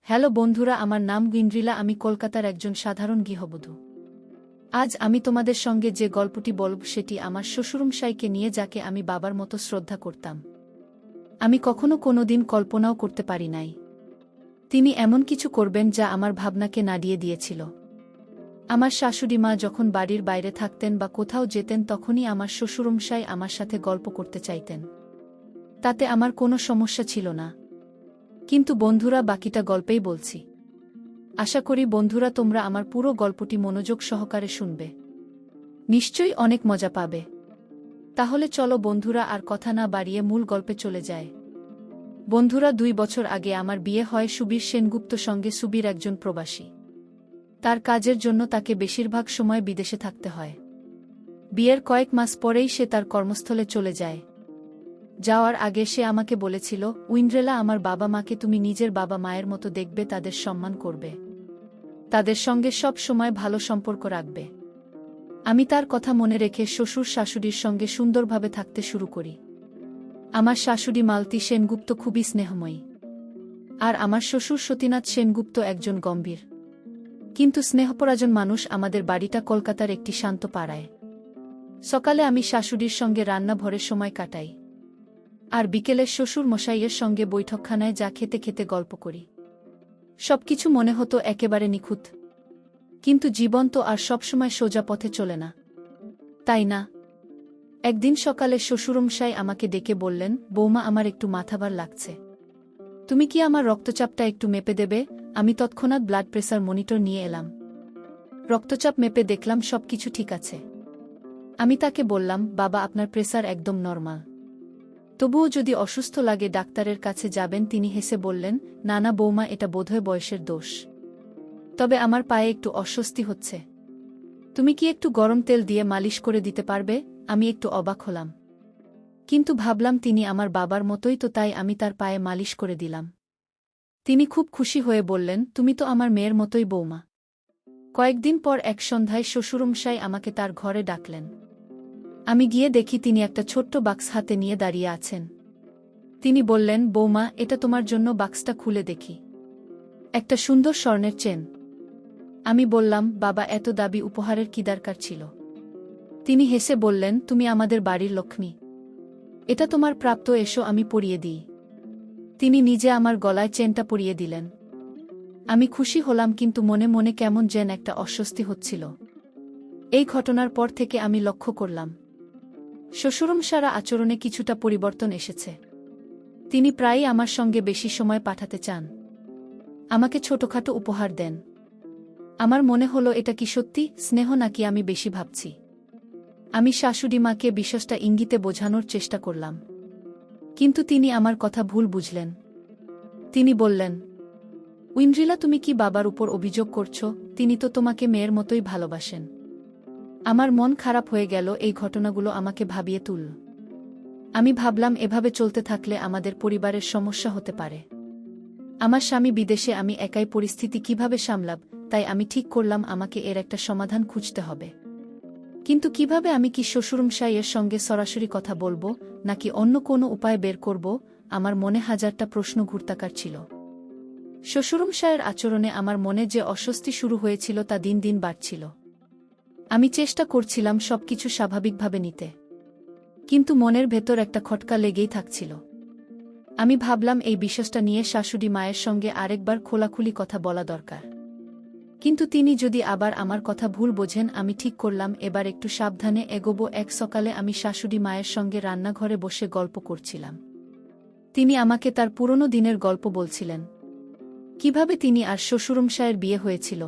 Hello বন্ধুরা, আমার নাম গুইন্দ্রিলা। আমি কলকাতার একজন সাধারণ গৃহবধূ। আজ আমি তোমাদের সঙ্গে যে গল্পটি বলব সেটি আমার শ্বশুরমশাইকে নিয়ে, যাকে আমি বাবার মতো শ্রদ্ধা করতাম। আমি কখনো কোনোদিন কল্পনাও করতে পারি নাই তিনি এমন কিছু করবেন যা আমার ভাবনাকে নাড়িয়ে দিয়েছিল। আমার শাশুড়ি মা যখন বাড়ির বাইরে থাকতেন বা কোথাও যেতেন, তখনই আমার শ্বশুরমশাই আমার সাথে গল্প করতে চাইতেন। তাতে আমার কোনো সমস্যা ছিল না। কিন্তু বন্ধুরা, বাকিটা গল্পেই বলছি। আশা করি বন্ধুরা তোমরা আমার পুরো গল্পটি মনোযোগ সহকারে শুনবে। নিশ্চয়ই অনেক মজা পাবে। তাহলে চলো বন্ধুরা, আর কথা না বাড়িয়ে মূল গল্পে চলে যায়। বন্ধুরা, 2 বছর আগে আমার বিয়ে হয় সুবীর সেনগুপ্ত সঙ্গে। সুবীর একজন প্রবাসী। তার কাজের জন্য তাকে বেশিরভাগ সময় বিদেশে থাকতে হয়। বিয়ের কয়েক মাস পরেই সে তার কর্মস্থলে চলে যায়। যাওয়ার আগে সে আমাকে বলেছিল, উইন্দ্রেলা, আমার বাবা মাকে তুমি নিজের বাবা মায়ের মতো দেখবে, তাদের সম্মান করবে, তাদের সঙ্গে সব সময় ভালো সম্পর্ক রাখবে। আমি তার কথা মনে রেখে শ্বশুর শাশুড়ির সঙ্গে সুন্দরভাবে থাকতে শুরু করি। আমার শাশুড়ি মালতী সেনগুপ্ত খুবই স্নেহময়ী, আর আমার শ্বশুর সতীনাথ সেনগুপ্ত একজন গম্ভীর কিন্তু স্নেহপরাজন মানুষ। আমাদের বাড়িটা কলকাতার একটি শান্ত পাড়ায়। সকালে আমি শাশুড়ির সঙ্গে রান্নাঘরে সময় কাটাই, আর বিকেলে শ্বশুর মশাইয়ের সঙ্গে বৈঠকখানায় যা খেতে খেতে গল্প করি। সবকিছু মনে হতো একেবারে নিখুঁত। কিন্তু জীবন তো আর সবসময় সোজা পথে চলে না, তাই না? একদিন সকালে শ্বশুরমশাই আমাকে ডেকে বললেন, বৌমা, আমার একটু মাথাভার লাগছে। তুমি কি আমার রক্তচাপটা একটু মেপে দেবে? আমি তৎক্ষণাৎ ব্লাড প্রেসার মনিটর নিয়ে এলাম। রক্তচাপ মেপে দেখলাম সবকিছু ঠিক আছে। আমি তাকে বললাম, বাবা, আপনার প্রেসার একদম নরমাল। তবুও যদি অসুস্থ লাগে ডাক্তারের কাছে যাবেন। তিনি হেসে বললেন, না না বৌমা, এটা বোধহয় বয়সের দোষ। তবে আমার পায়ে একটু অস্বস্তি হচ্ছে। তুমি কি একটু গরম তেল দিয়ে মালিশ করে দিতে পারবে? আমি একটু অবাক হলাম, কিন্তু ভাবলাম তিনি আমার বাবার মতোই তো, তাই আমি তার পায়ে মালিশ করে দিলাম। তিনি খুব খুশি হয়ে বললেন, তুমি তো আমার মেয়ের মতোই বৌমা। কয়েকদিন পর এক সন্ধ্যায় শ্বশুরমশাই আমাকে তার ঘরে ডাকলেন। আমি গিয়ে দেখি তিনি একটা ছোট্ট বাক্স হাতে নিয়ে দাঁড়িয়ে আছেন। তিনি বললেন, বৌমা, এটা তোমার জন্য। বাক্সটা খুলে দেখি একটা সুন্দর স্বর্ণের চেন। আমি বললাম, বাবা, এত দাবি উপহারের কি দরকার ছিল? তিনি হেসে বললেন, তুমি আমাদের বাড়ির লক্ষ্মী, এটা তোমার প্রাপ্য, এসো আমি পরিয়ে দিই। তিনি নিজে আমার গলায় চেনটা পরিয়ে দিলেন। আমি খুশি হলাম, কিন্তু মনে মনে কেমন যেন একটা অস্বস্তি হচ্ছিল। এই ঘটনার পর থেকে আমি লক্ষ্য করলাম শ্বশুরমশাইয়ের আচরণে কিছুটা পরিবর্তন এসেছে। তিনি প্রায়ই আমার সঙ্গে বেশি সময় পাঠাতে চান, আমাকে ছোটখাটো উপহার দেন। আমার মনে হলো, এটা কি সত্যি স্নেহ, নাকি আমি বেশি ভাবছি? আমি শাশুড়ি মাকে বিষয়টা ইঙ্গিতে বোঝানোর চেষ্টা করলাম, কিন্তু তিনি আমার কথা ভুল বুঝলেন। তিনি বললেন, উইন্দ্রিলা, তুমি কি বাবার উপর অভিযোগ করছো? তিনি তো তোমাকে মেয়ের মতোই ভালোবাসেন। আমার মন খারাপ হয়ে গেল। এই ঘটনাগুলো আমাকে ভাবিয়ে তুলল। আমি ভাবলাম, এভাবে চলতে থাকলে আমাদের পরিবারের সমস্যা হতে পারে। আমার স্বামী বিদেশে, আমি একাই পরিস্থিতি কিভাবে সামলাব? তাই আমি ঠিক করলাম, আমাকে এর একটা সমাধান খুঁজতে হবে। কিন্তু কিভাবে? আমি কি শ্বশুরমশাইয়ের সঙ্গে সরাসরি কথা বলবো, নাকি অন্য কোনো উপায় বের করব? আমার মনে হাজারটা প্রশ্ন ঘুরপাক ছিল। শ্বশুরমশাইয়ের আচরণে আমার মনে যে অস্বস্তি শুরু হয়েছিল তা দিন দিন বাড়ছিল। আমি চেষ্টা করছিলাম সবকিছু স্বাভাবিকভাবে নিতে, কিন্তু মনের ভেতর একটা খটকা লেগেই থাকছিল। আমি ভাবলাম, এই বিষয়টা নিয়ে শাশুড়ি মায়ের সঙ্গে আরেকবার খোলাখুলি কথা বলা দরকার। কিন্তু তিনি যদি আবার আমার কথা ভুল বোঝেন। আমি ঠিক করলাম, এবার একটু সাবধানে এগোবো। এক সকালে আমি শাশুড়ি মায়ের সঙ্গে রান্নাঘরে বসে গল্প করছিলাম। তিনি আমাকে তার পুরনো দিনের গল্প বলছিলেন, কিভাবে তিনি আর শ্বশুরমশাইয়ের বিয়ে হয়েছিল।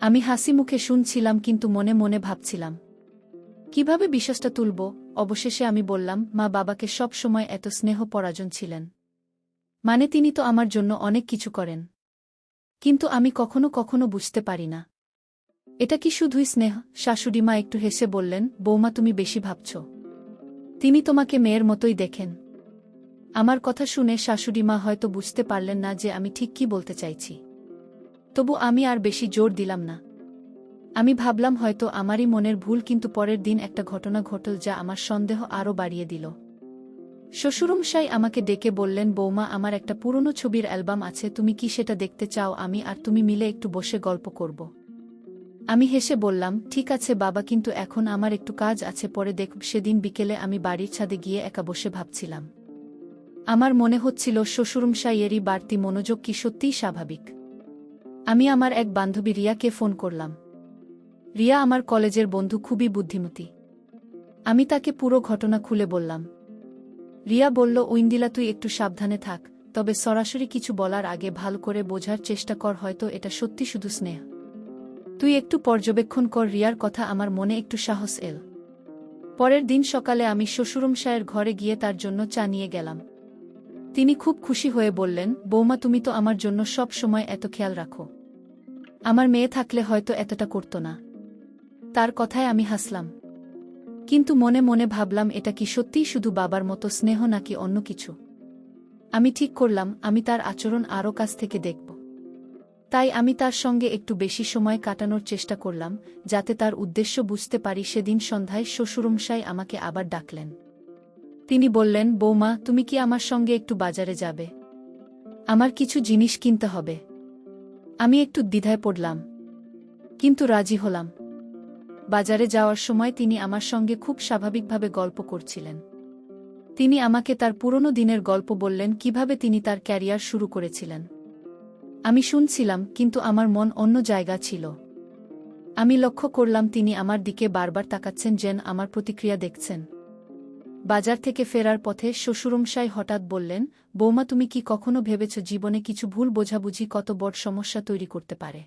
আমি হাসি মুখে শুনছিলাম, কিন্তু মনে মনে ভাবছিলাম কিভাবে বিশ্বাসটা তুলব। অবশেষে আমি বললাম, মা, বাবাকে সব সময় এত স্নেহ পরাজন ছিলেন, মানে তিনি তো আমার জন্য অনেক কিছু করেন, কিন্তু আমি কখনো কখনো বুঝতে পারি না এটা কি শুধুই স্নেহ। শাশুড়ি মা একটু হেসে বললেন, বৌমা, তুমি বেশি ভাবছ। তিনি তোমাকে মেয়ের মতোই দেখেন। আমার কথা শুনে শাশুড়ি মা হয়তো বুঝতে পারলেন না যে আমি ঠিক কি বলতে চাইছি। তবু আমি আর বেশি জোর দিলাম না। আমি ভাবলাম হয়তো আমারই মনের ভুল। কিন্তু পরের দিন একটা ঘটনা ঘটল যা আমার সন্দেহ আরও বাড়িয়ে দিল। শ্বশুরমশাই আমাকে ডেকে বললেন, বৌমা, আমার একটা পুরনো ছবির অ্যালবাম আছে, তুমি কি সেটা দেখতে চাও? আমি আর তুমি মিলে একটু বসে গল্প করব। আমি হেসে বললাম, ঠিক আছে বাবা, কিন্তু এখন আমার একটু কাজ আছে, পরে দেখব। সেদিন বিকেলে আমি বাড়ির ছাদে গিয়ে একা বসে ভাবছিলাম। আমার মনে হচ্ছিল শ্বশুরমশাইয়েরই বাড়তি মনোযোগ কি সত্যিই স্বাভাবিক। আমি আমার এক বান্ধবী রিয়াকে ফোন করলাম। রিয়া আমার কলেজের বন্ধু, খুবই বুদ্ধিমতী। আমি তাকে পুরো ঘটনা খুলে বললাম। রিয়া বলল, ঐন্দিলা, তুই একটু সাবধানে থাক, তবে সরাসরি কিছু বলার আগে ভালো করে বোঝার চেষ্টা কর, হয়তো এটা সত্যি শুধু স্নেহ। তুই একটু পর্যবেক্ষণ কর। রিয়ার কথা আমার মনে একটু সাহস এল। পরের দিন সকালে আমি শ্বশুরমশায়ের ঘরে গিয়ে তার জন্য চা নিয়ে গেলাম। তিনি খুব খুশি হয়ে বললেন, বৌমা, তুমি তো আমার জন্য সব সময় এত খেয়াল রাখো। আমার মেয়ে থাকলে হয়তো এতটা করত না। তার কথায় আমি হাসলাম, কিন্তু মনে মনে ভাবলাম, এটা কি সত্যিই শুধু বাবার মতো স্নেহ নাকি অন্য কিছু? আমি ঠিক করলাম, আমি তার আচরণ আরও কাছ থেকে দেখব। তাই আমি তার সঙ্গে একটু বেশি সময় কাটানোর চেষ্টা করলাম, যাতে তার উদ্দেশ্য বুঝতে পারি। সেদিন সন্ধ্যায় শ্বশুরমশাই আমাকে আবার ডাকলেন। তিনি বললেন, বৌমা, তুমি কি আমার সঙ্গে একটু বাজারে যাবে? আমার কিছু জিনিস কিনতে হবে। আমি একটু দ্বিধায় পড়লাম, কিন্তু রাজি হলাম। বাজারে যাওয়ার সময় তিনি আমার সঙ্গে খুব স্বাভাবিকভাবে গল্প করছিলেন। তিনি আমাকে তার পুরনো দিনের গল্প বললেন, কিভাবে তিনি তার ক্যারিয়ার শুরু করেছিলেন। আমি শুনছিলাম, কিন্তু আমার মন অন্য জায়গা ছিল। আমি লক্ষ্য করলাম তিনি আমার দিকে বারবার তাকাচ্ছেন, যেন আমার প্রতিক্রিয়া দেখছেন। বাজার থেকে ফেরার পথে শ্বশুরমশাই হঠাৎ বললেন, বৌমা, তুমি কি কখনো ভেবেছ জীবনে কিছু ভুল বোঝাবুঝি কত বড় সমস্যা তৈরি করতে পারে?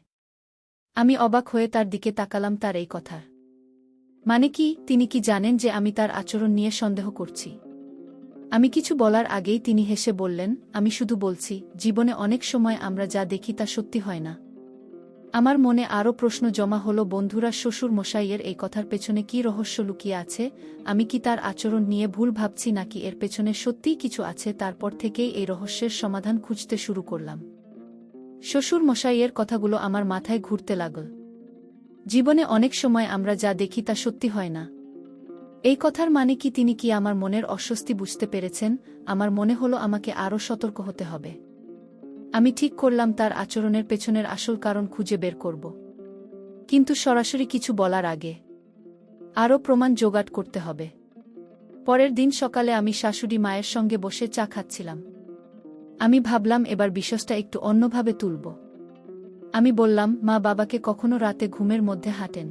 আমি অবাক হয়ে তার দিকে তাকালাম। তার এই কথার মানে কি? তিনি কি জানেন যে আমি তার আচরণ নিয়ে সন্দেহ করছি? আমি কিছু বলার আগেই তিনি হেসে বললেন, আমি শুধু বলছি, জীবনে অনেক সময় আমরা যা দেখি তা সত্যি হয় না। আমার মনে আরও প্রশ্ন জমা হলো, বন্ধুরা, শ্বশুর মশাইয়ের এই কথার পেছনে কি রহস্য লুকিয়ে আছে? আমি কি তার আচরণ নিয়ে ভুল ভাবছি, নাকি এর পেছনে সত্যিই কিছু আছে? তারপর থেকেই এই রহস্যের সমাধান খুঁজতে শুরু করলাম। শ্বশুর মশাইয়ের কথাগুলো আমার মাথায় ঘুরতে লাগল। জীবনে অনেক সময় আমরা যা দেখি তা সত্যি হয় না। এই কথার মানে কি? তিনি কি আমার মনের অস্বস্তি বুঝতে পেরেছেন? আমার মনে হলো আমাকে আরও সতর্ক হতে হবে। আমি ঠিক করলাম তার আচরণের পেছনের আসল কারণ খুঁজে বের করব। কিন্তু সরাসরি কিছু বলার আগে আরও প্রমাণ জোগাড় করতে হবে। পরের দিন সকালে আমি শাশুড়ি মায়ের সঙ্গে বসে চা খাচ্ছিলাম। আমি ভাবলাম, এবার বিষয়টা একটু অন্যভাবে তুলব। আমি বললাম, মা, বাবাকে কখনো রাতে ঘুমের মধ্যে হাঁটেন?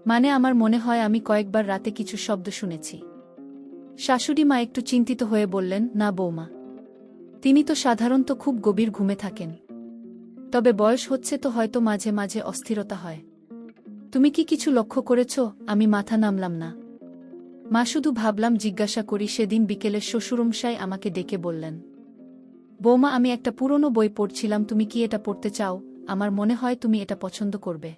মানে আমার মনে হয় আমি কয়েকবার রাতে কিছু শব্দ শুনেছি। শাশুড়ি মা একটু চিন্তিত হয়ে বললেন, না বৌমা, তিনি তো সাধারণত খুব গভীর ঘুমে থাকেন। তবে বয়স হচ্ছে তো, হয়তো মাঝে মাঝে অস্থিরতা হয়। তুমি কি কিছু লক্ষ্য করেছ? আমি মাথা নামলাম না। মা, শুধু ভাবলাম জিজ্ঞাসা করি। সেদিন বিকেলে শ্বশুরমশাই আমাকে ডেকে বললেন, বৌমা, আমি একটা পুরনো বই পড়ছিলাম, তুমি কি এটা পড়তে চাও? আমার মনে হয় তুমি এটা পছন্দ করবে।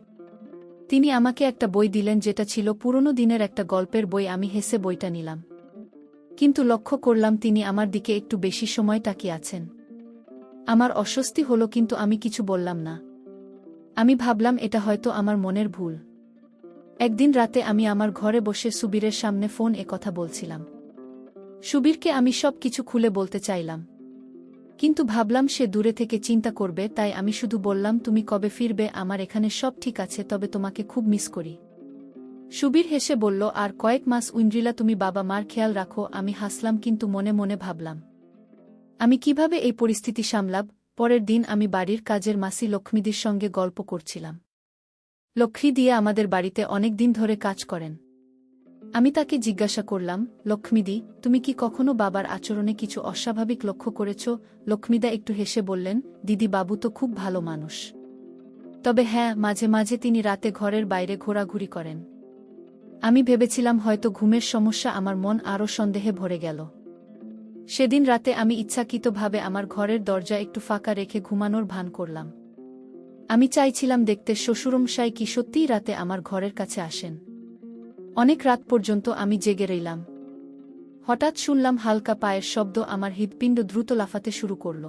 তিনি আমাকে একটা বই দিলেন, যেটা ছিল পুরনো দিনের একটা গল্পের বই। আমি হেসে বইটা নিলাম, কিন্তু লক্ষ্য করলাম তিনি আমার দিকে একটু বেশি সময় তাকিয়ে আছেন। আমার অস্বস্তি হলো, কিন্তু আমি কিছু বললাম না। আমি ভাবলাম, এটা হয়তো আমার মনের ভুল। একদিন রাতে আমি আমার ঘরে বসে সুবীরের সামনে ফোন কথা বলছিলাম। সুবীরকে আমি সব কিছু খুলে বলতে চাইলাম, কিন্তু ভাবলাম সে দূরে থেকে চিন্তা করবে, তাই আমি শুধু বললাম, তুমি কবে ফিরবে? আমার এখানে সব ঠিক আছে, তবে তোমাকে খুব মিস করি। সুবীর হেসে বলল, আর কয়েক মাস ঐন্দ্রিলা, তুমি বাবা মার খেয়াল রাখো। আমি হাসলাম, কিন্তু মনে মনে ভাবলাম, আমি কিভাবে এই পরিস্থিতি সামলাব। পরের দিন আমি বাড়ির কাজের মাসি লক্ষ্মীদির সঙ্গে গল্প করছিলাম। লক্ষ্মী দিয়ে আমাদের বাড়িতে অনেক দিন ধরে কাজ করেন। আমি তাকে জিজ্ঞাসা করলাম, লক্ষ্মীদি, তুমি কি কখনো বাবার আচরণে কিছু অস্বাভাবিক লক্ষ্য করেছ? লক্ষ্মীদা একটু হেসে বললেন, দিদি, বাবু তো খুব ভালো মানুষ। তবে হ্যাঁ, মাঝে মাঝে তিনি রাতে ঘরের বাইরে ঘোরাঘুরি করেন। আমি ভেবেছিলাম হয়তো ঘুমের সমস্যা। আমার মন আরও সন্দেহে ভরে গেল। সেদিন রাতে আমি ইচ্ছাকৃতভাবে আমার ঘরের দরজা একটু ফাঁকা রেখে ঘুমানোর ভান করলাম। আমি চাইছিলাম দেখতে শ্বশুরমশাই কি সত্যিই রাতে আমার ঘরের কাছে আসেন। অনেক রাত পর্যন্ত আমি জেগে রইলাম। হঠাৎ শুনলাম হালকা পায়ের শব্দ। আমার হৃৎপিণ্ড দ্রুত লাফাতে শুরু করল।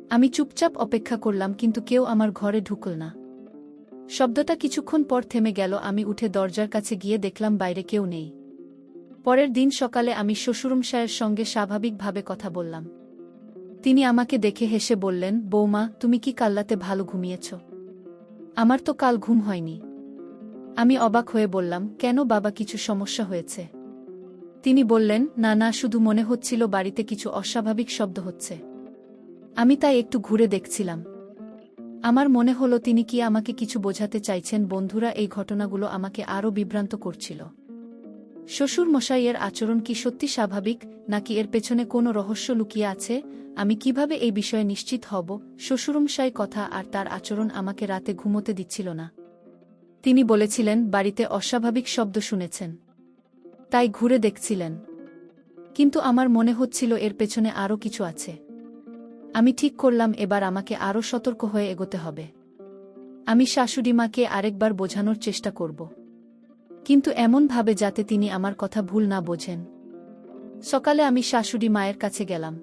আমি চুপচাপ অপেক্ষা করলাম, কিন্তু কেউ আমার ঘরে ঢুকল না। শব্দটা কিছুক্ষণ পর থেমে গেল। আমি উঠে দরজার কাছে গিয়ে দেখলাম বাইরে কেউ নেই। পরের দিন সকালে আমি শ্বশুরমশায়ের সঙ্গে স্বাভাবিকভাবে কথা বললাম। তিনি আমাকে দেখে হেসে বললেন, বৌমা, তুমি কি কাল রাতে ভালো ঘুমিয়েছ? আমার তো কাল ঘুম হয়নি। আমি অবাক হয়ে বললাম, কেন বাবা, কিছু সমস্যা হয়েছে? তিনি বললেন, না না, শুধু মনে হচ্ছিল বাড়িতে কিছু অস্বাভাবিক শব্দ হচ্ছে। আমি তাই একটু ঘুরে দেখছিলাম। আমার মনে হলো তিনি কি আমাকে কিছু বোঝাতে চাইছেন। বন্ধুরা, এই ঘটনাগুলো আমাকে আরও বিভ্রান্ত করছিল। শ্বশুর মশাইয়ের আচরণ কি সত্যি স্বাভাবিক, নাকি এর পেছনে কোনো রহস্য লুকিয়ে আছে? আমি কিভাবে এই বিষয়ে নিশ্চিত হব? শ্বশুরমশাই কথা আর তার আচরণ আমাকে রাতে ঘুমোতে দিচ্ছিল না। তিনি বলেছিলেন বাড়িতে অস্বাভাবিক শব্দ শুনেছেন, তাই ঘুরে দেখছিলেন। কিন্তু আমার মনে হচ্ছিল এর পেছনে আরও কিছু আছে। আমি ঠিক করলাম এবার আমাকে আরও সতর্ক হয়ে এগোতে হবে। আমি শাশুড়িমাকে আরেকবার বোঝানোর চেষ্টা করব, কিন্তু এমনভাবে যাতে তিনি আমার কথা ভুল না বোঝেন। সকালে আমি শাশুড়ি মায়ের কাছে গেলাম।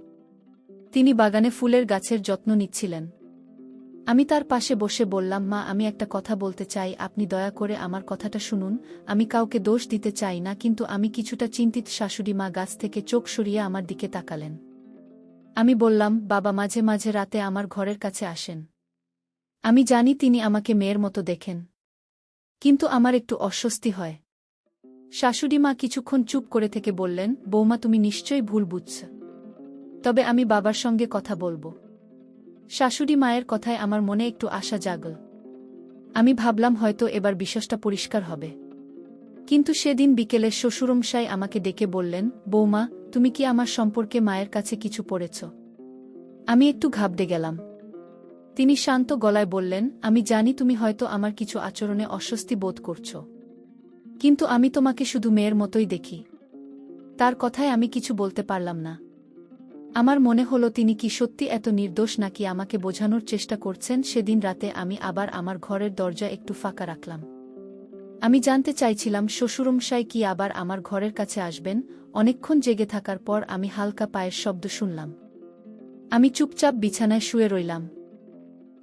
তিনি বাগানে ফুলের গাছের যত্ন নিচ্ছিলেন। আমি তার পাশে বসে বললাম, মা, আমি একটা কথা বলতে চাই, আপনি দয়া করে আমার কথাটা শুনুন। আমি কাউকে দোষ দিতে চাই না, কিন্তু আমি কিছুটা চিন্তিত। শাশুড়ি মা গাছ থেকে চোখ সরিয়ে আমার দিকে তাকালেন। আমি বললাম, বাবা মাঝে মাঝে রাতে আমার ঘরের কাছে আসেন। আমি জানি তিনি আমাকে মেয়ের মতো দেখেন, কিন্তু আমার একটু অস্বস্তি হয়। শাশুড়িমা কিছুক্ষণ চুপ করে থেকে বললেন, বৌমা, তুমি নিশ্চয়ই ভুল বুঝছ, তবে আমি বাবার সঙ্গে কথা বলবো। শাশুড়ি মায়ের কথায় আমার মনে একটু আশা জাগল। আমি ভাবলাম হয়তো এবার বিষয়টা পরিষ্কার হবে। কিন্তু সেদিন বিকেলে শ্বশুরমশাই আমাকে ডেকে বললেন, বৌমা, তুমি কি আমার সম্পর্কে মায়ের কাছে কিছু পড়েছ? আমি একটু ঘাবড়ে গেলাম। তিনি শান্ত গলায় বললেন, আমি জানি তুমি হয়তো আমার কিছু আচরণে অস্বস্তি বোধ করছ, কিন্তু আমি তোমাকে শুধু মেয়ের মতোই দেখি। তার কথায় আমি কিছু বলতে পারলাম না। আমার মনে হলো তিনি কি সত্যি এত নির্দোষ, নাকি আমাকে বোঝানোর চেষ্টা করছেন। সেদিন রাতে আমি আবার আমার ঘরের দরজা একটু ফাঁকা রাখলাম। আমি জানতে চাইছিলাম শ্বশুরমশাই কি আবার আমার ঘরের কাছে আসবেন। অনেকক্ষণ জেগে থাকার পর আমি হালকা পায়ের শব্দ শুনলাম। আমি চুপচাপ বিছানায় শুয়ে রইলাম।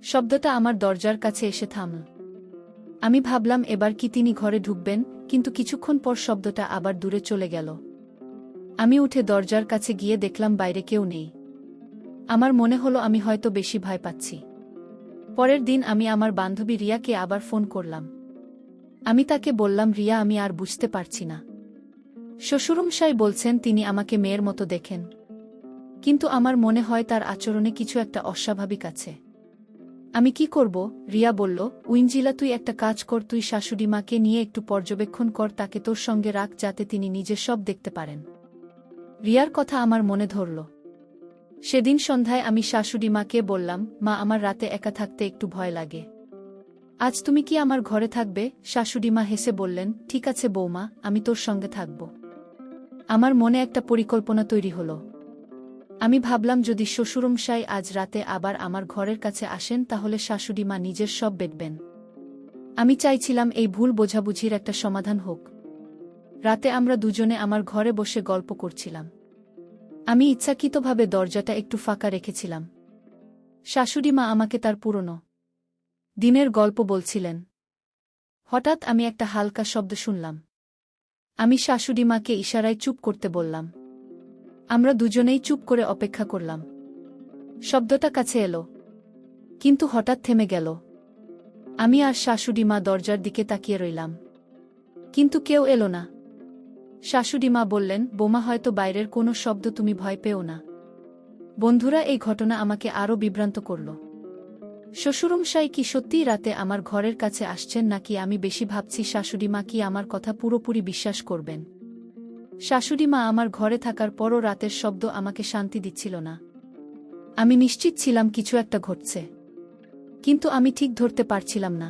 শব্দটা আমার দরজার কাছে এসে থামল। আমি ভাবলাম এবার কি তিনি ঘরে ঢুকবেন, কিন্তু কিছুক্ষণ পর শব্দটা আবার দূরে চলে গেল। আমি উঠে দরজার কাছে গিয়ে দেখলাম বাইরে কেউ নেই। আমার মনে হলো আমি হয়তো বেশি ভয় পাচ্ছি। পরের দিন আমি আমার বান্ধবী রিয়াকে আবার ফোন করলাম। আমি তাকে বললাম, রিয়া, আমি আর বুঝতে পারছি না। শ্বশুরমশাই বলছেন তিনি আমাকে মেয়ের মতো দেখেন, কিন্তু আমার মনে হয় তার আচরণে কিছু একটা অস্বাভাবিক আছে। আমি কি করব? রিয়া বলল, উইঞ্জিলা, তুই একটা কাজ কর, তুই শাশুড়িমাকে নিয়ে একটু পর্যবেক্ষণ কর, তাকে তোর সঙ্গে রাখ, যাতে তিনি নিজে সব দেখতে পারেন। রিয়ার কথা আমার মনে ধরল। সেদিন সন্ধ্যায় আমি শাশুড়িমাকে বললাম, মা, আমার রাতে একা থাকতে একটু ভয় লাগে। আজ তুমি কি আমার ঘরে থাকবে? শাশুড়িমা হেসে বললেন, ঠিক আছে বৌমা, আমি তোর সঙ্গে থাকব। আমার মনে একটা পরিকল্পনা তৈরি হলো। আমি ভাবলাম যদি শ্বশুরমশাই আজ রাতে আবার আমার ঘরের কাছে আসেন, তাহলে শাশুড়িমা নিজের সব দেখবেন। আমি চাইছিলাম এই ভুল বোঝাবুঝির একটা সমাধান হোক। রাতে আমরা দুজনে আমার ঘরে বসে গল্প করছিলাম। আমি ইচ্ছাকৃতভাবে দরজাটা একটু ফাঁকা রেখেছিলাম। শাশুড়িমা আমাকে তার পুরনো দিনের গল্প বলছিলেন। হঠাৎ আমি একটা হালকা শব্দ শুনলাম। আমি শাশুড়িমাকে ইশারায় চুপ করতে বললাম। আমরা দুজনেই চুপ করে অপেক্ষা করলাম। শব্দটা কাছে এলো, কিন্তু হঠাৎ থেমে গেল। আমি আর শাশুড়িমা দরজার দিকে তাকিয়ে রইলাম, কিন্তু কেউ এলো না। শাশুড়িমা বললেন, বোমা, হয়তো বাইরের কোনো শব্দ, তুমি ভয় পেও না। বন্ধুরা, এই ঘটনা আমাকে আরও বিভ্রান্ত করল। শ্বশুরমশাই কি সত্যিই রাতে আমার ঘরের কাছে আসছেন, নাকি আমি বেশি ভাবছি? শাশুড়িমা কি আমার কথা পুরোপুরি বিশ্বাস করবেন? শাশুড়িমা আমার ঘরে থাকার পরও রাতের শব্দ আমাকে শান্তি দিচ্ছিল না। আমি নিশ্চিত ছিলাম কিছু একটা ঘটছে, কিন্তু আমি ঠিক ধরতে পারছিলাম না।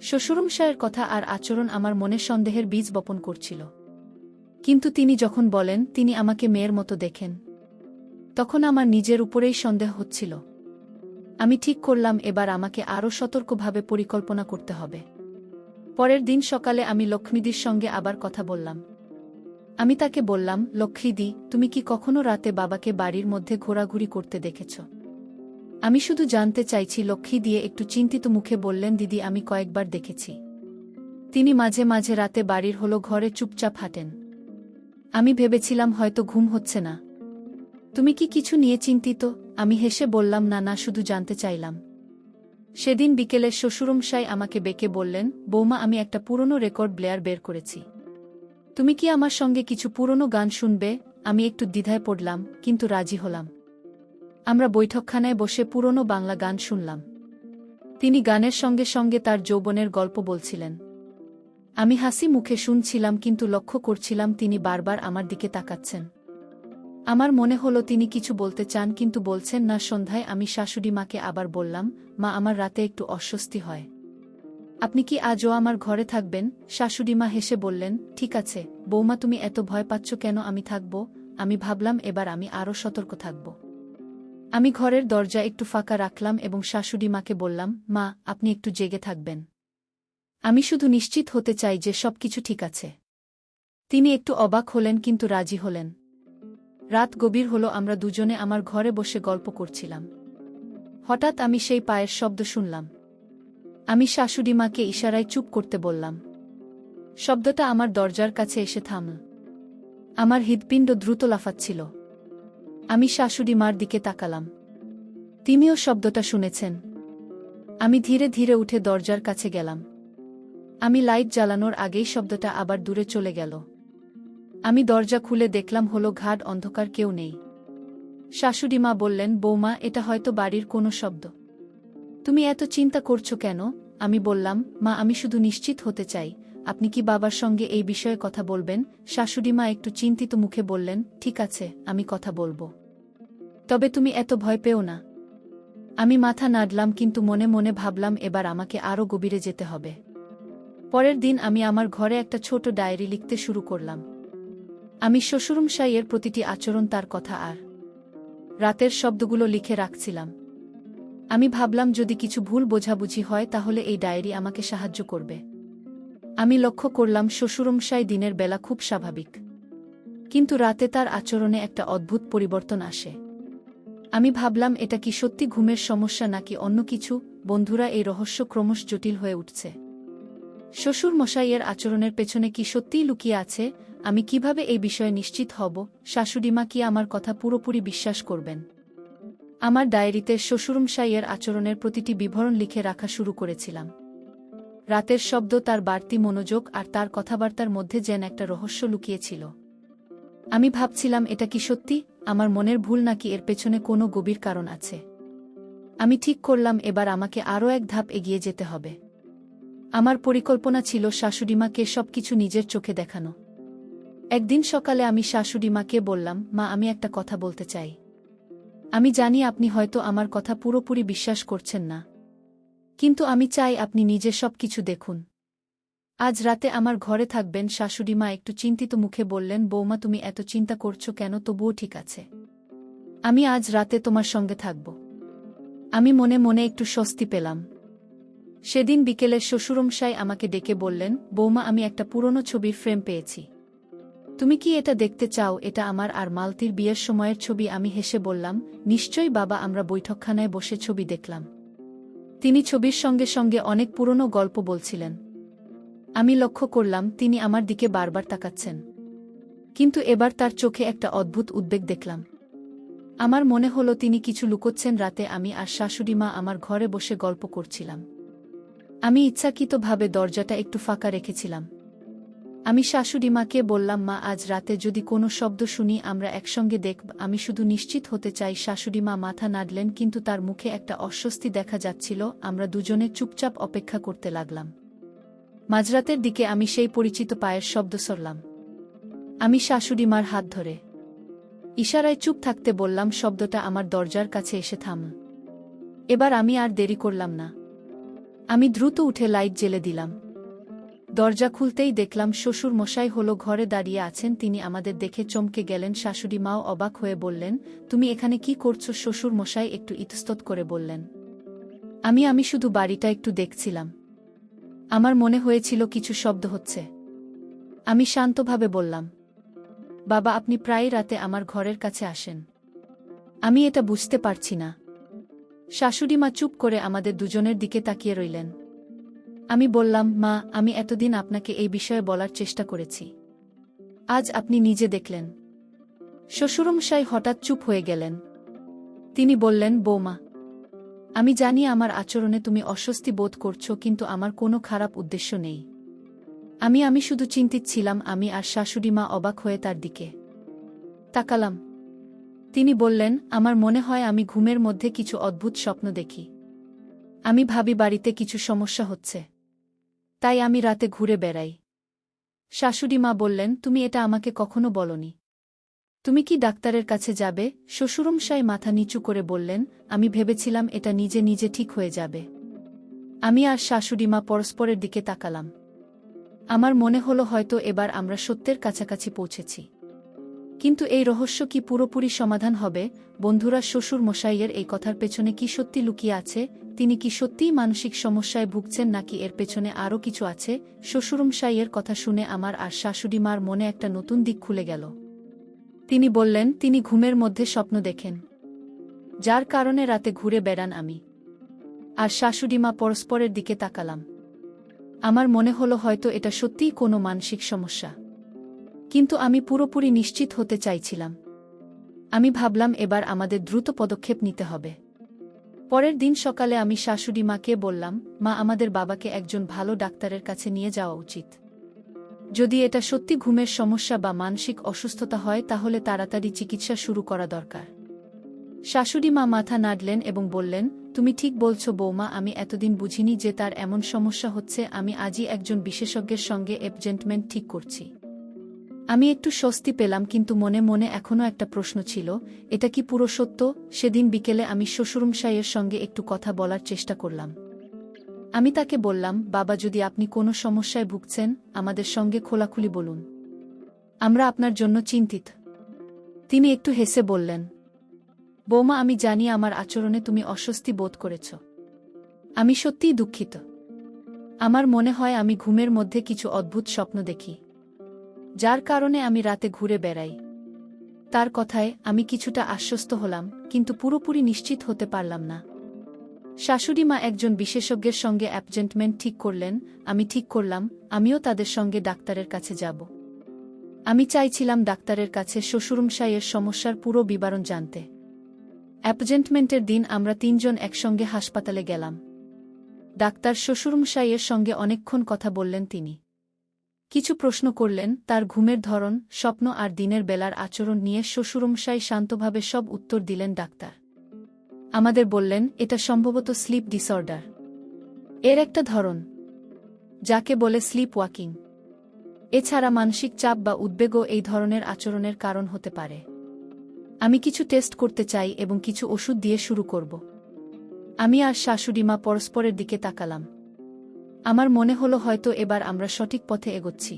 শ্বশুরমশায়ের কথা আর আচরণ আমার মনে সন্দেহের বীজ বপন করছিল। কিন্তু তিনি যখন বলেন তিনি আমাকে মেয়ের মতো দেখেন, তখন আমার নিজের উপরেই সন্দেহ হচ্ছিল। আমি ঠিক করলাম এবার আমাকে আরও সতর্কভাবে পরিকল্পনা করতে হবে। পরের দিন সকালে আমি লক্ষ্মীদির সঙ্গে আবার কথা বললাম। আমি তাকে বললাম, লক্ষ্মীদি, তুমি কি কখনো রাতে বাবাকে বাড়ির মধ্যে ঘোরাঘুরি করতে দেখেছ? আমি শুধু জানতে চাইছি। লক্ষ্মী দিয়ে একটু চিন্তিত মুখে বললেন, দিদি, আমি কয়েকবার দেখেছি। তিনি মাঝে মাঝে রাতে বাড়ির হলো ঘরে চুপচাপ হাঁটেন। আমি ভেবেছিলাম হয়তো ঘুম হচ্ছে না। তুমি কি কিছু নিয়ে চিন্তিত? আমি হেসে বললাম, না না, শুধু জানতে চাইলাম। সেদিন বিকেলে শ্বশুরমশাই আমাকে ডেকে বললেন, বৌমা, আমি একটা পুরনো রেকর্ড প্লেয়ার বের করেছি। তুমি কি আমার সঙ্গে কিছু পুরনো গান শুনবে? আমি একটু দ্বিধায় পড়লাম, কিন্তু রাজি হলাম। আমরা বৈঠকখানায় বসে পুরনো বাংলা গান শুনলাম। তিনি গানের সঙ্গে সঙ্গে তার যৌবনের গল্প বলছিলেন। আমি হাসি মুখে শুনছিলাম, কিন্তু লক্ষ্য করছিলাম তিনি বারবার আমার দিকে তাকাচ্ছেন। আমার মনে হলো তিনি কিছু বলতে চান, কিন্তু বলছেন না। সন্ধ্যায় আমি শাশুড়ি মাকে আবার বললাম, মা, আমার রাতে একটু অস্বস্তি হয়। আপনি কি আজও আমার ঘরে থাকবেন? শাশুড়ি মা হেসে বললেন, ঠিক আছে বৌমা, তুমি এত ভয় পাচ্ছ কেন? আমি থাকব। আমি ভাবলাম এবার আমি আরও সতর্ক থাকব। আমি ঘরের দরজা একটু ফাঁকা রাখলাম এবং শাশুড়ি মাকে বললাম, মা, আপনি একটু জেগে থাকবেন। আমি শুধু নিশ্চিত হতে চাই যে সবকিছু ঠিক আছে। তিনি একটু অবাক হলেন, কিন্তু রাজি হলেন। রাত গভীর হলো, আমরা দুজনে আমার ঘরে বসে গল্প করছিলাম। হঠাৎ আমি সেই পায়ের শব্দ শুনলাম। আমি শাশুড়ি মাকে ইশারায় চুপ করতে বললাম। শব্দটা আমার দরজার কাছে এসে থামল। আমার হৃৎপিণ্ড দ্রুত লাফাচ্ছিল। আমি শাশুড়ি মার দিকে তাকালাম। তিনিও শব্দটা শুনেছেন। আমি ধীরে ধীরে উঠে দরজার কাছে গেলাম। আমি লাইট জ্বালানোর আগেই শব্দটা আবার দূরে চলে গেল। আমি দরজা খুলে দেখলাম হলো ঘাট অন্ধকার, কেউ নেই। শাশুড়ি মা বললেন, বৌমা, এটা হয়তো বাড়ির কোনো শব্দ। তুমি এত চিন্তা করছো কেন? আমি বললাম, মা, আমি শুধু নিশ্চিত হতে চাই। আপনি কি বাবার সঙ্গে এই বিষয়ে কথা বলবেন? শাশুড়ি মা একটু চিন্তিত মুখে বললেন, ঠিক আছে, আমি কথা বলবো। তবে তুমি এত ভয় পেও না। আমি মাথা নাড়লাম, কিন্তু মনে মনে ভাবলাম এবার আমাকে আরও গভীরে যেতে হবে। পরের দিন আমি আমার ঘরে একটা ছোট ডায়েরি লিখতে শুরু করলাম। আমি শ্বশুরমশাইয়ের প্রতিটি আচরণ, তার কথা আর রাতের শব্দগুলো লিখে রাখছিলাম। আমি ভাবলাম যদি কিছু ভুল বোঝাবুঝি হয় তাহলে এই ডায়েরি আমাকে সাহায্য করবে। আমি লক্ষ্য করলাম শ্বশুরমশাই দিনের বেলা খুব স্বাভাবিক, কিন্তু রাতে তার আচরণে একটা অদ্ভুত পরিবর্তন আসে। আমি ভাবলাম এটা কি সত্যি ঘুমের সমস্যা নাকি অন্য কিছু? বন্ধুরা, এই রহস্য ক্রমশ জটিল হয়ে উঠছে। শ্বশুর মশাইয়ের আচরণের পেছনে কি সত্যিই লুকিয়ে আছে? আমি কিভাবে এই বিষয়ে নিশ্চিত হব? শাশুড়িমা কি আমার কথা পুরোপুরি বিশ্বাস করবেন? আমার ডায়েরিতে শ্বশুরমশাইয়ের আচরণের প্রতিটি বিবরণ লিখে রাখা শুরু করেছিলাম। রাতের শব্দ, তার বাড়তি মনোযোগ আর তার কথাবার্তার মধ্যে যেন একটা রহস্য লুকিয়েছিল। আমি ভাবছিলাম, এটা কি সত্যি আমার মনের ভুল নাকি এর পেছনে কোনো গভীর কারণ আছে? আমি ঠিক করলাম এবার আমাকে আরও এক ধাপ এগিয়ে যেতে হবে। আমার পরিকল্পনা ছিল শাশুড়িমাকে সবকিছু নিজের চোখে দেখানো। একদিন সকালে আমি শাশুড়িমাকে বললাম, মা, আমি একটা কথা বলতে চাই। আমি জানি আপনি হয়তো আমার কথা পুরোপুরি বিশ্বাস করছেন না, কিন্তু আমি চাই আপনি নিজে সবকিছু দেখুন। আজ রাতে আমার ঘরে থাকবেন। শাশুড়িমা একটু চিন্তিত মুখে বললেন, বৌমা, তুমি এত চিন্তা করছো কেন? তবুও ঠিক আছে, আমি আজ রাতে তোমার সঙ্গে থাকব। আমি মনে মনে একটু স্বস্তি পেলাম। সেদিন বিকেলে শ্বশুরমশাই আমাকে ডেকে বললেন, বৌমা, আমি একটা পুরনো ছবির ফ্রেম পেয়েছি। তুমি কি এটা দেখতে চাও? এটা আমার আর মালতীর বিয়ের সময়ের ছবি। আমি হেসে বললাম, নিশ্চয়ই বাবা। আমরা বৈঠকখানায় বসে ছবি দেখলাম। তিনি ছবির সঙ্গে সঙ্গে অনেক পুরনো গল্প বলছিলেন। আমি লক্ষ্য করলাম তিনি আমার দিকে বারবার তাকাচ্ছেন, কিন্তু এবার তার চোখে একটা অদ্ভুত উদ্বেগ দেখলাম। আমার মনে হলো তিনি কিছু লুকোচ্ছেন। রাতে আমি আর শাশুড়িমা আমার ঘরে বসে গল্প করছিলাম। আমি ইচ্ছাকৃতভাবে দরজাটা একটু ফাঁকা রেখেছিলাম। আমি শাশুড়িমাকে বললাম, মা, আজ রাতে যদি কোনো শব্দ শুনি আমরা একসঙ্গে দেখব। আমি শুধু নিশ্চিত হতে চাই। শাশুড়িমা মাথা নাড়লেন, কিন্তু তার মুখে একটা অস্বস্তি দেখা যাচ্ছিল। আমরা দুজনে চুপচাপ অপেক্ষা করতে লাগলাম। মাঝরাতের দিকে আমি সেই পরিচিত পায়ের শব্দ শুনলাম। আমি শাশুড়িমার হাত ধরে ইশারায় চুপ থাকতে বললাম। শব্দটা আমার দরজার কাছে এসে থামল। এবার আমি আর দেরি করলাম না। আমি দ্রুত উঠে লাইট জ্বেলে দিলাম। দরজা খুলতেই দেখলাম শ্বশুর মশাই হলো ঘরে দাঁড়িয়ে আছেন। তিনি আমাদের দেখে চমকে গেলেন। শাশুড়ি মাও অবাক হয়ে বললেন, তুমি এখানে কি করছো? শ্বশুর মশাই একটু ইতস্তত করে বললেন, আমি শুধু বাড়িটা একটু দেখছিলাম। আমার মনে হয়েছিল কিছু শব্দ হচ্ছে। আমি শান্তভাবে বললাম, বাবা, আপনি প্রায় রাতে আমার ঘরের কাছে আসেন। আমি এটা বুঝতে পারছি না। শাশুড়িমা চুপ করে আমাদের দুজনের দিকে তাকিয়ে রইলেন। আমি বললাম, মা, আমি এতদিন আপনাকে এই বিষয়ে বলার চেষ্টা করেছি, আজ আপনি নিজে দেখলেন। শ্বশুরমশাই হঠাৎ চুপ হয়ে গেলেন। তিনি বললেন, বৌমা, আমি জানি আমার আচরণে তুমি অস্বস্তি বোধ করছো, কিন্তু আমার কোনো খারাপ উদ্দেশ্য নেই। আমি শুধু চিন্তিত ছিলাম। আমি আর শাশুড়িমা অবাক হয়ে তার দিকে তাকালাম। তিনি বললেন, আমার মনে হয় আমি ঘুমের মধ্যে কিছু অদ্ভুত স্বপ্ন দেখি। আমি ভাবি বাড়িতে কিছু সমস্যা হচ্ছে, তাই আমি রাতে ঘুরে বেড়াই। শাশুড়িমা বললেন, তুমি এটা আমাকে কখনো বলনি। তুমি কি ডাক্তারের কাছে যাবে? শ্বশুরমশাই মাথা নিচু করে বললেন, আমি ভেবেছিলাম এটা নিজে নিজে ঠিক হয়ে যাবে। আমি আর শাশুড়িমা পরস্পরের দিকে তাকালাম। আমার মনে হলো হয়তো এবার আমরা সত্যের কাছাকাছি পৌঁছেছি। কিন্তু এই রহস্য কি পুরোপুরি সমাধান হবে? বন্ধুরা, শ্বশুর মশাইয়ের এই কথার পেছনে কি সত্যি লুকিয়ে আছে? তিনি কি সত্যিই মানসিক সমস্যায় ভুগছেন, নাকি এর পেছনে আরও কিছু আছে? শ্বশুরমশাইয়ের কথা শুনে আমার আর শাশুড়িমার মনে একটা নতুন দিক খুলে গেল। তিনি বললেন, তিনি ঘুমের মধ্যে স্বপ্ন দেখেন, যার কারণে রাতে ঘুরে বেড়ান। আমি আর শাশুড়িমা পরস্পরের দিকে তাকালাম। আমার মনে হলো হয়তো এটা সত্যিই কোনো মানসিক সমস্যা, কিন্তু আমি পুরোপুরি নিশ্চিত হতে চাইছিলাম। আমি ভাবলাম এবার আমাদের দ্রুত পদক্ষেপ নিতে হবে। পরের দিন সকালে আমি শাশুড়িমাকে বললাম, মা, আমাদের বাবাকে একজন ভালো ডাক্তারের কাছে নিয়ে যাওয়া উচিত। যদি এটা সত্যি ঘুমের সমস্যা বা মানসিক অসুস্থতা হয়, তাহলে তাড়াতাড়ি চিকিৎসা শুরু করা দরকার। শাশুড়িমা মাথা নাড়লেন এবং বললেন, তুমি ঠিক বলছো বৌমা, আমি এতদিন বুঝিনি যে তার এমন সমস্যা হচ্ছে। আমি আজই একজন বিশেষজ্ঞের সঙ্গে অ্যাপয়েন্টমেন্ট ঠিক করছি। আমি একটু স্বস্তি পেলাম, কিন্তু মনে মনে এখনও একটা প্রশ্ন ছিল, এটা কি পুরো সত্য? সেদিন বিকেলে আমি শ্বশুরমশাইয়ের সঙ্গে একটু কথা বলার চেষ্টা করলাম। আমি তাকে বললাম, বাবা, যদি আপনি কোনো সমস্যায় ভুগছেন, আমাদের সঙ্গে খোলাখুলি বলুন। আমরা আপনার জন্য চিন্তিত। তিনি একটু হেসে বললেন, বৌমা, আমি জানি আমার আচরণে তুমি অস্বস্তি বোধ করেছ। আমি সত্যিই দুঃখিত। আমার মনে হয় আমি ঘুমের মধ্যে কিছু অদ্ভুত স্বপ্ন দেখি, যার কারণে আমি রাতে ঘুরে বেড়াই। তার কথায় আমি কিছুটা আশ্বস্ত হলাম, কিন্তু পুরোপুরি নিশ্চিত হতে পারলাম না। শাশুড়িমা একজন বিশেষজ্ঞের সঙ্গে অ্যাপয়েন্টমেন্ট ঠিক করলেন। আমি ঠিক করলাম আমিও তাদের সঙ্গে ডাক্তারের কাছে যাব। আমি চাইছিলাম ডাক্তারের কাছে শ্বশুরমশাইয়ের সমস্যার পুরো বিবরণ জানতে। অ্যাপয়েন্টমেন্টের দিন আমরা তিনজন একসঙ্গে হাসপাতালে গেলাম। ডাক্তার শ্বশুরমশাইয়ের সঙ্গে অনেকক্ষণ কথা বললেন। তিনি কিছু প্রশ্ন করলেন, তার ঘুমের ধরন, স্বপ্ন আর দিনের বেলার আচরণ নিয়ে। শ্বশুরমশাই শান্তভাবে সব উত্তর দিলেন। ডাক্তার আমাদের বললেন, এটা সম্ভবত স্লিপ ডিসঅর্ডার এর একটা ধরন, যাকে বলে স্লিপ ওয়াকিং। এছাড়া মানসিক চাপ বা উদ্বেগও এই ধরনের আচরণের কারণ হতে পারে। আমি কিছু টেস্ট করতে চাই এবং কিছু ওষুধ দিয়ে শুরু করব। আমি আর শাশুড়িমা পরস্পরের দিকে তাকালাম। আমার মনে হলো হয়তো এবার আমরা সঠিক পথে এগোচ্ছি।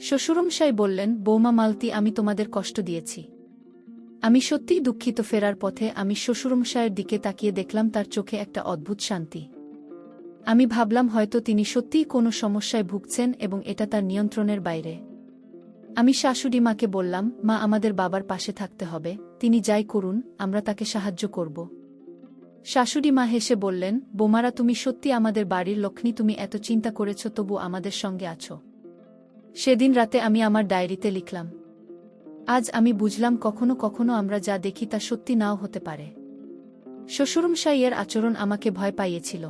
শ্বশুরমশাই বললেন, বৌমা মালতী, আমি তোমাদের কষ্ট দিয়েছি। আমি সত্যিই দুঃখিত। ফেরার পথে আমি শ্বশুরমশায়ের দিকে তাকিয়ে দেখলাম তার চোখে একটা অদ্ভুত শান্তি। আমি ভাবলাম হয়তো তিনি সত্যিই কোনো সমস্যায় ভুগছেন এবং এটা তার নিয়ন্ত্রণের বাইরে। আমি শাশুড়িমাকে বললাম, মা, আমাদের বাবার পাশে থাকতে হবে। তিনি যাই করুন, আমরা তাকে সাহায্য করব। শাশুড়িমা হেসে বললেন, বোমারা, তুমি সত্যি আমাদের বাড়ির লক্ষ্মী। তুমি এত চিন্তা করেছ, তবু আমাদের সঙ্গে আছো। সেদিন রাতে আমি আমার ডায়েরিতে লিখলাম, আজ আমি বুঝলাম কখনো কখনো আমরা যা দেখি তা সত্যি নাও হতে পারে। শ্বশুরমশাইয়ের আচরণ আমাকে ভয় পাইয়েছিল,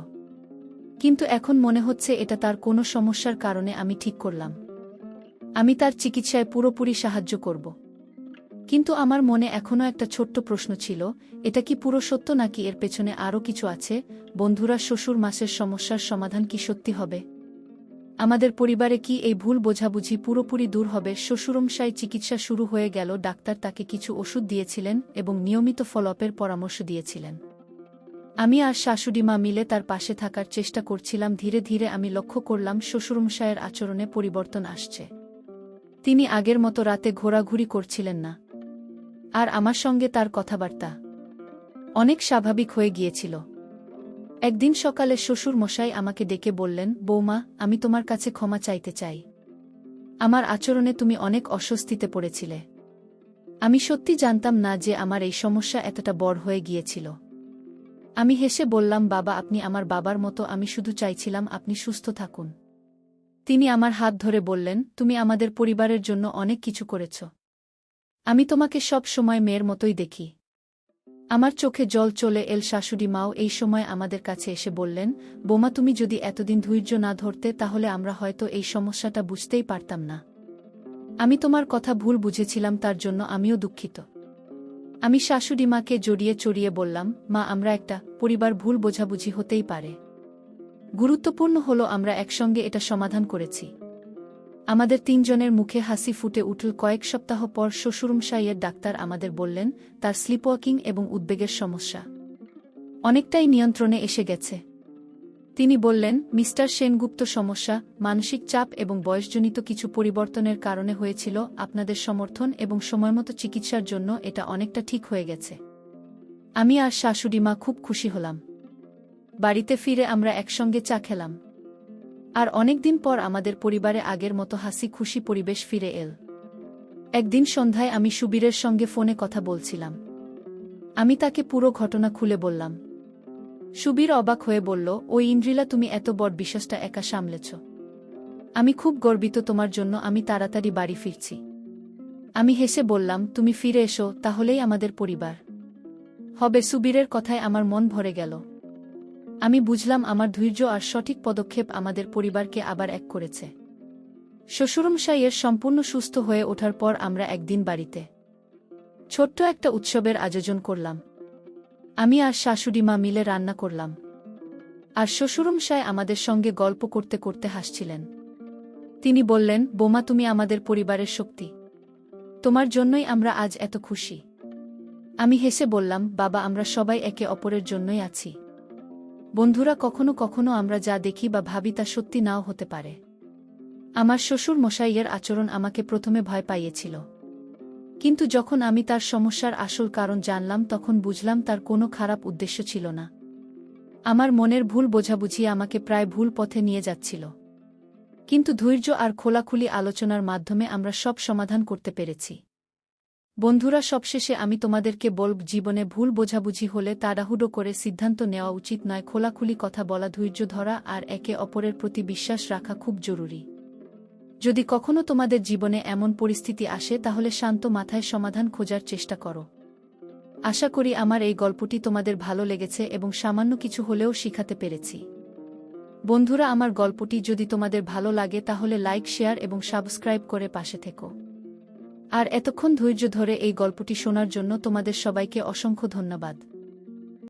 কিন্তু এখন মনে হচ্ছে এটা তার কোনো সমস্যার কারণে। আমি ঠিক করলাম আমি তার চিকিৎসায় পুরোপুরি সাহায্য করব। কিন্তু আমার মনে এখনও একটা ছোট্ট প্রশ্ন ছিল, এটা কি পুরো সত্য, নাকি এর পেছনে আরও কিছু আছে? বন্ধুরা, শ্বশুর মাসের সমস্যার সমাধান কি সত্যি হবে? আমাদের পরিবারে কি এই ভুল বোঝাবুঝি পুরোপুরি দূর হবে? শ্বশুরমশাই চিকিৎসা শুরু হয়ে গেল। ডাক্তার তাকে কিছু ওষুধ দিয়েছিলেন এবং নিয়মিত ফলোআপের পরামর্শ দিয়েছিলেন। আমি আর শাশুড়িমা মিলে তার পাশে থাকার চেষ্টা করছিলাম। ধীরে ধীরে আমি লক্ষ্য করলাম শ্বশুরমশায়ের আচরণে পরিবর্তন আসছে। তিনি আগের মতো রাতে ঘোরাঘুরি করছিলেন না, আর আমার সঙ্গে তার কথাবার্তা অনেক স্বাভাবিক হয়ে গিয়েছিল। একদিন সকালে শ্বশুর মশাই আমাকে ডেকে বললেন, বৌমা, আমি তোমার কাছে ক্ষমা চাইতে চাই। আমার আচরণে তুমি অনেক অস্বস্তিতে পড়েছিলে। আমি সত্যি জানতাম না যে আমার এই সমস্যা এতটা বড় হয়ে গিয়েছিল। আমি হেসে বললাম, বাবা, আপনি আমার বাবার মতো। আমি শুধু চাইছিলাম আপনি সুস্থ থাকুন। তিনি আমার হাত ধরে বললেন, তুমি আমাদের পরিবারের জন্য অনেক কিছু করেছ। আমি তোমাকে সব সময় মেয়ের মতোই দেখি। আমার চোখে জল চলে এল। শাশুড়ি মাও এই সময় আমাদের কাছে এসে বললেন, বোমা তুমি যদি এতদিন ধৈর্য না ধরতে তাহলে আমরা হয়তো এই সমস্যাটা বুঝতেই পারতাম না। আমি তোমার কথা ভুল বুঝেছিলাম, তার জন্য আমিও দুঃখিত। আমি শাশুড়ি মাকে জড়িয়ে চড়িয়ে বললাম, মা আমরা একটা পরিবার, ভুল বোঝাবুঝি হতেই পারে। গুরুত্বপূর্ণ হলো আমরা একসঙ্গে এটা সমাধান করেছি। আমাদের তিনজনের মুখে হাসি ফুটে উঠল। কয়েক সপ্তাহ পর শ্বশুরমশাইয়ের ডাক্তার আমাদের বললেন তার স্লিপওয়াকিং এবং উদ্বেগের সমস্যা অনেকটাই নিয়ন্ত্রণে এসে গেছে। তিনি বললেন, মিস্টার সেনগুপ্ত, সমস্যা মানসিক চাপ এবং বয়সজনিত কিছু পরিবর্তনের কারণে হয়েছিল। আপনাদের সমর্থন এবং সময়মতো চিকিৎসার জন্য এটা অনেকটা ঠিক হয়ে গেছে। আমি আর শাশুড়ি মা খুব খুশি হলাম। বাড়িতে ফিরে আমরা একসঙ্গে চা খেলাম। আর অনেকদিন পর আমাদের পরিবারে আগের মতো হাসি খুশি পরিবেশ ফিরে এল। একদিন সন্ধ্যায় আমি সুবীরের সঙ্গে ফোনে কথা বলছিলাম। আমি তাকে পুরো ঘটনা খুলে বললাম। সুবীর অবাক হয়ে বলল, ওই ইন্দ্রিলা, তুমি এত বড় বিষয়টা একা সামলেছ। আমি খুব গর্বিত তোমার জন্য। আমি তাড়াতাড়ি বাড়ি ফিরছি। আমি হেসে বললাম, তুমি ফিরে এসো, তাহলেই আমাদের পরিবার হবে। সুবীরের কথায় আমার মন ভরে গেল। আমি বুঝলাম আমার ধৈর্য আর সঠিক পদক্ষেপ আমাদের পরিবারকে আবার এক করেছে। শ্বশুরমশাইয়ের সম্পূর্ণ সুস্থ হয়ে ওঠার পর আমরা একদিন বাড়িতে ছোট্ট একটা উৎসবের আয়োজন করলাম। আমি আর শাশুড়ি মা মিলে রান্না করলাম, আর শ্বশুরমশাই আমাদের সঙ্গে গল্প করতে করতে হাসছিলেন। তিনি বললেন, বোমা তুমি আমাদের পরিবারের শক্তি। তোমার জন্যই আমরা আজ এত খুশি। আমি হেসে বললাম, বাবা আমরা সবাই একে অপরের জন্যই আছি। বন্ধুরা, কখনো কখনো আমরা যা দেখি বা ভাবি তা সত্যি নাও হতে পারে। আমার শ্বশুর মশাইয়ের আচরণ আমাকে প্রথমে ভয় পাইয়েছিল, কিন্তু যখন আমি তার সমস্যার আসল কারণ জানলাম তখন বুঝলাম তার কোনো খারাপ উদ্দেশ্য ছিল না। আমার মনের ভুল বোঝাবুঝি আমাকে প্রায় ভুল পথে নিয়ে যাচ্ছিল, কিন্তু ধৈর্য আর খোলাখুলি আলোচনার মাধ্যমে আমরা সব সমাধান করতে পেরেছি। বন্ধুরা, সবশেষে আমি তোমাদেরকে বলব, জীবনে ভুল বোঝাবুঝি হলে তাড়াহুড়ো করে সিদ্ধান্ত নেওয়া উচিত নয়। খোলাখুলি কথা বলা, ধৈর্য ধরা আর একে অপরের প্রতি বিশ্বাস রাখা খুব জরুরি। যদি কখনো তোমাদের জীবনে এমন পরিস্থিতি আসে তাহলে শান্ত মাথায় সমাধান খোঁজার চেষ্টা করো। আশা করি আমার এই গল্পটি তোমাদের ভালো লেগেছে এবং সামান্য কিছু হলেও শিখাতে পেরেছি। বন্ধুরা, আমার গল্পটি যদি তোমাদের ভালো লাগে তাহলে লাইক, শেয়ার এবং সাবস্ক্রাইব করে পাশে থেকো। আর এতক্ষণ ধৈর্য ধরে এই গল্পটি শোনার জন্য তোমাদের সবাইকে অসংখ্য ধন্যবাদ।